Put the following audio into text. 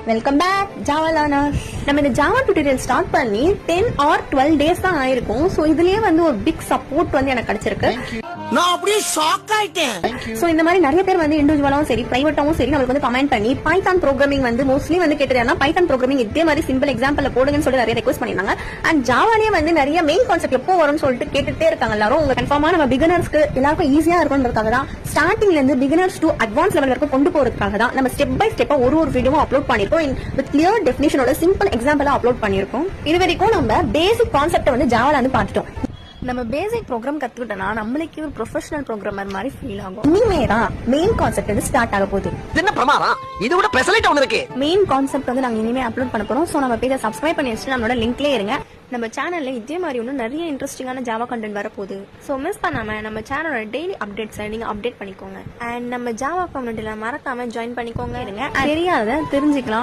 Welcome back Java learners. நம்ம இந்த Java tutorial start பண்ணி 10 or 12 டேஸ் தான் ஆயிருக்கும். சோ இதுலயே வந்து ஒரு பிக் சப்போர்ட் வந்து எனக்கு கிடைச்சிருக்கு. நான் அப்படியே ஷாக் ஆயிட்டேன். சோ இந்த மாதிரி நிறைய பேர் வந்து இண்டிவிஜுவலாவும் சரி பிரைவேட்டாவும் சரி நமக்கு வந்து கமெண்ட் பண்ணி பைத்தான் ப்ரோகிராமிங் வந்து மோஸ்ட்லி வந்து கேட்டதுனா பைத்தான் ப்ரோகிராமிங் இதே மாதிரி சிம்பிள் எக்ஸாம்பிள்ல போடுங்கன்னு சொல்லி நிறைய ரெக்வஸ்ட் பண்ணிருந்தாங்க. அண்ட் ஜாவாலயே வந்து நிறைய மெயின் கான்செப்ட் எப்போ வரும்னு சொல்லிட்டு கேட்டுட்டே இருக்காங்க எல்லாரும். உங்க கன்ஃபார்மா நம்ம பிகினர்ஸ்க்கு எல்லாருக்கும் ஈஸியா இருக்கும்ன்றதுக்காக தான் ஸ்டார்டிங்ல இருந்து பிகினர்ஸ் டு அட்வான்ஸ் லெவல் வரைக்கும் கொண்டு போறதுக்காக தான் நம்ம ஸ்டெப் பை ஸ்டெப்பா ஒரு வீடியோவும் அப்லோட் பண்ணிருக்கோம். வித் கிளியர் டெஃபினிஷனோட சிம்பிள் எக்ஸாம்பிளா அப்லோட் பண்ணிருக்கோம். இது வரைக்கும் நம்ம பேசிக் கான்செப்ட் வந்து ஜாவால வந்து பார்த்துட்டோம். நம்ம பேசிக் ப்ரோக்ராம் கத்துக்கிட்டோம்னா நம்மளுக்கு ஒரு ப்ரொஃபஷனல் ப்ரோக்ராமர் மாதிரி ஃபீல் ஆகும். இனிமே தான் மெயின் கான்செப்ட் வந்து ஸ்டார்ட் ஆக போகுது. என்ன பிரமாதம், இது கூட ஸ்பெஷலைட் ஒன்னு இருக்கு. மெயின் கான்செப்ட் வந்து நாங்க இனிமே அப்லோட் பண்ண போறோம். சோ நம்ம பேஜை சப்ஸ்கிரைப் பண்ணி வச்சுட்டு நம்மளோட லிங்க்லயே இருங்க. நம்ம சேனல்ல இதே மாதிரி இன்னும் நிறைய இன்ட்ரெஸ்டிங்கான ஜாவா கண்டென்ட் வரப்போகுது. ஸோ மிஸ் பண்ணாம நம்ம சேனலோட டெய்லி அப்டேட்ஸை நீங்க அப்டேட் பண்ணிக்கோங்க. அண்ட் நம்ம ஜாவா கம்யூனிட்டியில மறக்காம ஜாயின் பண்ணிக்கோங்க. இருங்க தெரியாத தெரிஞ்சுக்கலாம்.